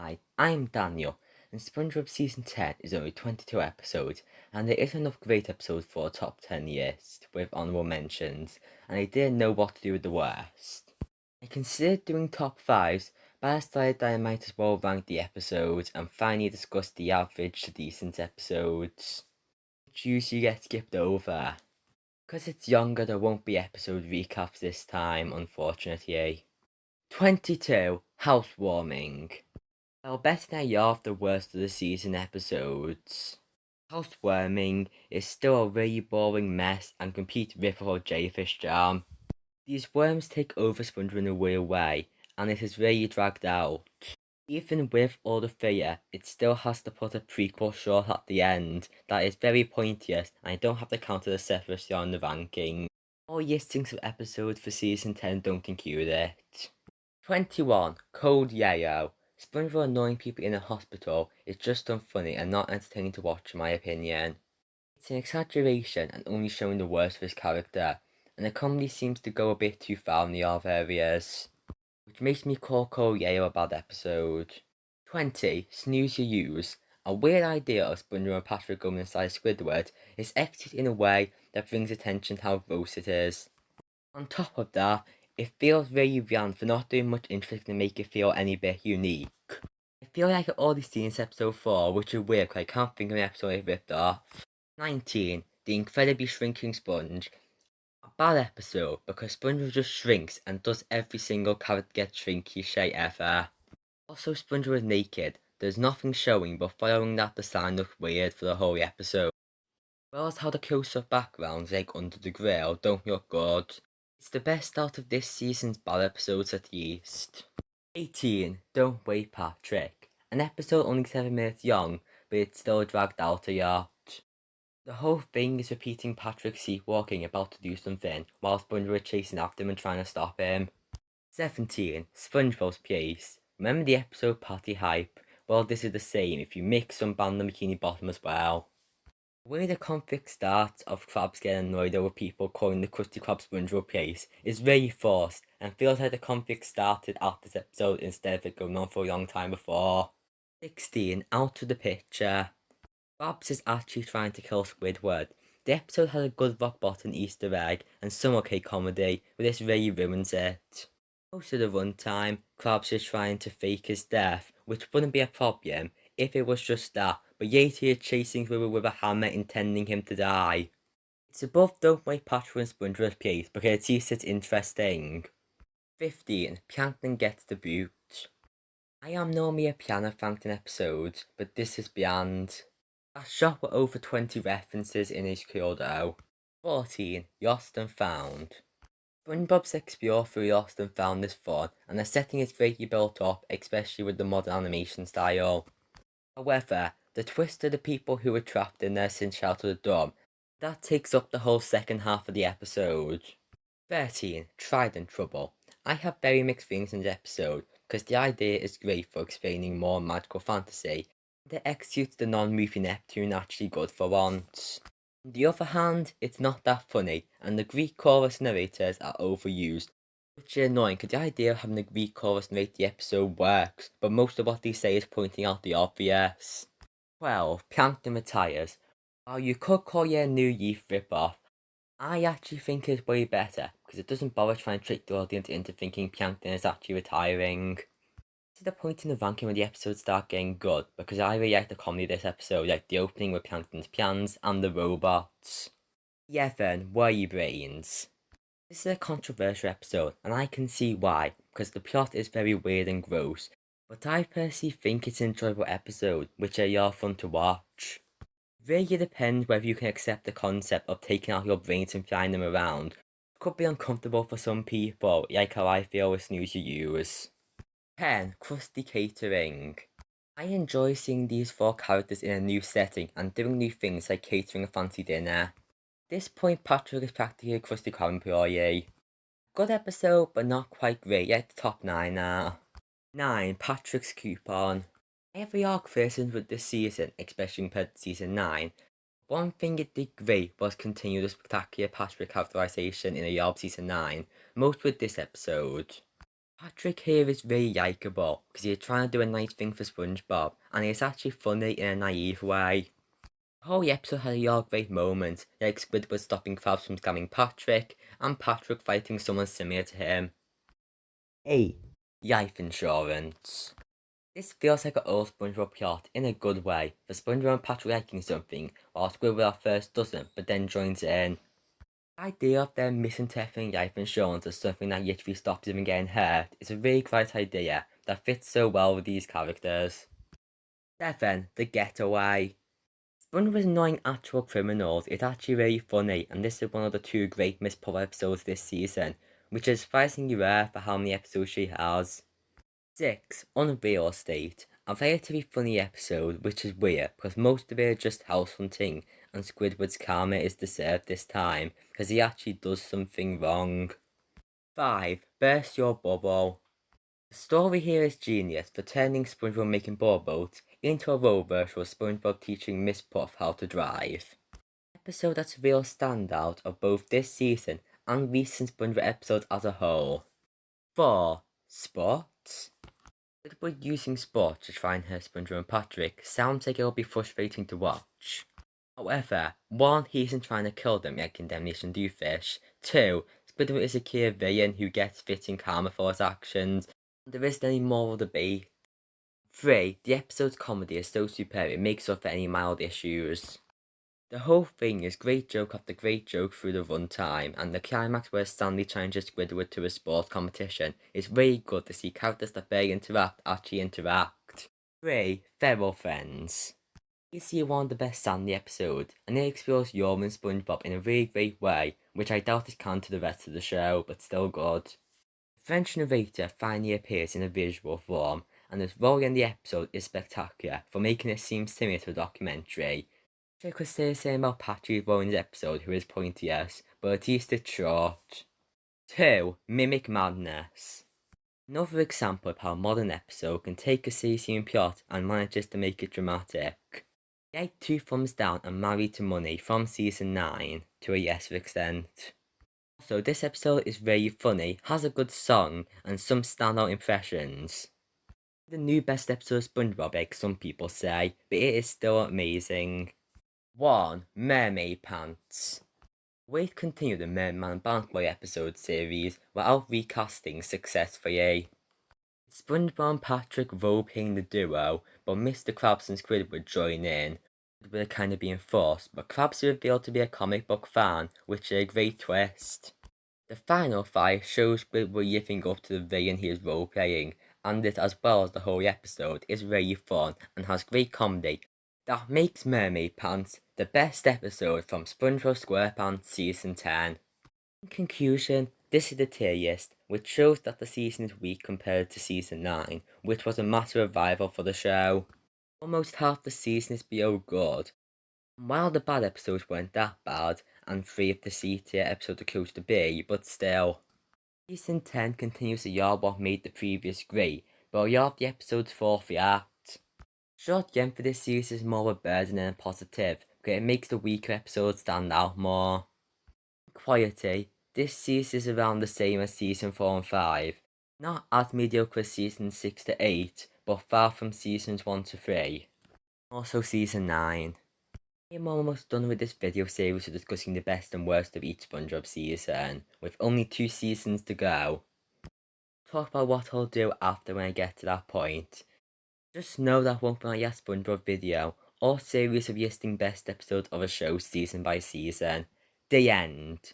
Hi, I'm Daniel, and SpongeBob Season 10 is only 22 episodes, and there isn't enough great episodes for a top 10 list with honourable mentions, and I didn't know what to do with the worst. I considered doing top 5s, but I decided that I might as well rank the episodes and finally discuss the average to decent episodes, which usually get skipped over. Because it's younger, there won't be episode recaps this time, unfortunately. 22. Housewarming. Well, better than half the worst of the season episodes. Housewarming is still a really boring mess and complete rip-off of Jellyfish Jam. These worms take over SpongeBob in a weird way, and it is really dragged out. Even with all the filler, it still has to put a prequel short at the end that is very pointless, and I don't have to counter the separately on the ranking. All listings of episodes for season 10 don't include it. 21. Cold Yellow. SpongeBob annoying people in a hospital is just unfunny and not entertaining to watch in my opinion. It's an exaggeration and only showing the worst of his character, and the comedy seems to go a bit too far in the other areas, which makes me call Cold Yellow a bad episode. 20. Snooze You Use. A weird idea of SpongeBob and Patrick going inside Squidward is executed in a way that brings attention to how gross it is. On top of that, it feels very bland for not doing much interesting to make it feel any bit unique. I feel like I've already seen this episode 4, which is weird because I can't think of an episode I've ripped off. 19. The Incredibly Shrinking Sponge. A bad episode because SpongeBob just shrinks and does every single character get shrink cliche ever. Also, SpongeBob is naked. There's nothing showing, but following that design looks weird for the whole episode. Well as how the close-up backgrounds like under the grill don't look good. It's the best out of this season's bad episodes at least. 18. Don't Wait Patrick. An episode only 7 minutes long, but it's still dragged out a lot. The whole thing is repeating Patrick sleepwalking about to do something, while SpongeBob is chasing after him and trying to stop him. 17. SpongeBob's Place. Remember the episode Party Hype? Well, this is the same if you mix some band on Bikini Bottom as well. The way the conflict starts of Krabs getting annoyed over people calling the Krusty Krab SpongeBob place is really forced and feels like the conflict started after this episode instead of it going on for a long time before. 16. Out of the Picture. Krabs is actually trying to kill Squidward. The episode had a good rock bottom Easter egg and some okay comedy, but this really ruins it. Most of the runtime, Krabs is trying to fake his death, which wouldn't be a problem if it was just that, but Yeti is chasing Squidward with a hammer intending him to die. It's above Don't Wait Patrick and SpongeBob's place because at least it's interesting. 15. Plankton Gets the Boot. I am normally a fan of Plankton episodes, but this is beyond. That shot with over 20 references in his though. 14. Lost and Found. SpongeBob's explore through Lost and Found is fun, and the setting is greatly built up, especially with the modern animation style. However, the twist of the people who were trapped in there since out of the dome, that takes up the whole second half of the episode. 13. Trident Trouble. I have very mixed feelings in the episode, because the idea is great for explaining more magical fantasy, but it executes the non-movie Neptune actually good for once. On the other hand, it's not that funny, and the Greek chorus narrators are overused, which is annoying because the idea of having a Greek chorus narrate the episode works, but most of what they say is pointing out the obvious. 12. Plankton Retires. While you could call it a New Year rip-off, I actually think it's way better because it doesn't bother trying to trick the audience into thinking Plankton is actually retiring. To the point in the ranking where the episodes start getting good because I really like the comedy of this episode, like the opening with Plankton's plans and the robots. 11. Worry Brains. This is a controversial episode, and I can see why, because the plot is very weird and gross, but I personally think it's an enjoyable episode, which are fun to watch. It really depends whether you can accept the concept of taking out your brains and flying them around. It could be uncomfortable for some people, like how I feel with Snooze You Use. 10. Krusty Catering. I enjoy seeing these 4 characters in a new setting and doing new things like catering a fancy dinner. At this point, Patrick is practically a Krusty Krab employee. Good episode, but not quite great, yet the top 9 now. 9. Patrick's Coupon. Every arc versions with this season, especially compared to season 9. One thing it did great was continue the spectacular Patrick characterization in the Yarb season 9, most with this episode. Patrick here is really likeable because he's trying to do a nice thing for SpongeBob, and it's actually funny in a naive way. The whole episode had a lot of great moments, like Squidward stopping Krabs from scamming Patrick, and Patrick fighting someone similar to him. 8. Life insurance. This feels like an old SpongeBob plot in a good way, for SpongeBob and Patrick liking something, while Squidward at first doesn't, but then joins in. The idea of them misinterpreting life insurance as something that literally stops them from getting hurt is a really great idea that fits so well with these characters. 7. The Getaway. SpongeBob's annoying actual criminals is actually really funny, and this is one of the 2 great missed plot episodes this season, which is surprisingly rare for how many episodes she has. 6. On real estate. A relatively funny episode, which is weird because most of it is just house hunting, and Squidward's karma is deserved this time because he actually does something wrong. 5. Burst Your Bubble. The story here is genius for turning SpongeBob making ball boats into a role version of SpongeBob teaching Miss Puff how to drive. Episode that's a real standout of both this season and recent SpongeBob episodes as a whole. 4. Spots. Squidward using Spot to try and hurt SpongeBob and Patrick sounds like it'll be frustrating to watch. However, 1. He isn't trying to kill them like Condemnation Doofus. 2. Squidward is a clear villain who gets fitting karma for his actions, and there isn't any moral debate. 3. The episode's comedy is so superb it makes up for any mild issues. The whole thing is great joke after great joke through the runtime, and the climax where Stanley challenges Squidward to a sports competition is really good to see characters that barely interact actually interact. 3. Feral Friends. You see one of the best Stanley episodes, and it explores Yorm and SpongeBob in a really great way, which I doubt is canon to the rest of the show, but still good. The French narrator finally appears in a visual form, and his role in the episode is spectacular for making it seem similar to a documentary. I could say the same about Patrick role in the episode, who is pointless, but at least it's short. 2. Mimic Madness. Another example of how a modern episode can take a serious plot and manages to make it dramatic. Like 2 Thumbs Down and Married to Money from season 9, to a lesser extent. Also, this episode is really funny, has a good song, and some standout impressions. The new best episode of SpongeBob, like some people say, but it is still amazing. 1. Mermaid Pants. We've continued the Merman and Bounce Boy episode series without recasting successfully. SpongeBob and Patrick role-playing the duo, but Mr. Krabs and Squidward join in. Squidward kind of being forced, but Krabs is revealed to be a comic book fan, which is a great twist. The final fight shows Squidward living up to the villain he is role-playing, and it, as well as the whole episode, is really fun and has great comedy that makes Mermaid Pants the best episode from SpongeBob SquarePants Season 10. In conclusion, this is the tier list, which shows that the season is weak compared to Season 9, which was a massive revival for the show. Almost half the season is below good. And while the bad episodes weren't that bad, and 3 of the C tier episodes are close to B, but still. Season 10 continues to yard what made the previous great, but a lot of the episodes fall off the act. Short gem for this series is more of a burden than a positive, because it makes the weaker episodes stand out more. Quality, this season is around the same as season 4 and 5. Not as mediocre as seasons 6 to 8, but far from seasons 1 to 3. Also season 9. I'm almost done with this video series of discussing the best and worst of each SpongeBob season, with only 2 seasons to go. Talk about what I'll do after when I get to that point. Just know that won't be my last SpongeBob video, or series of listing best episodes of a show season by season. The end.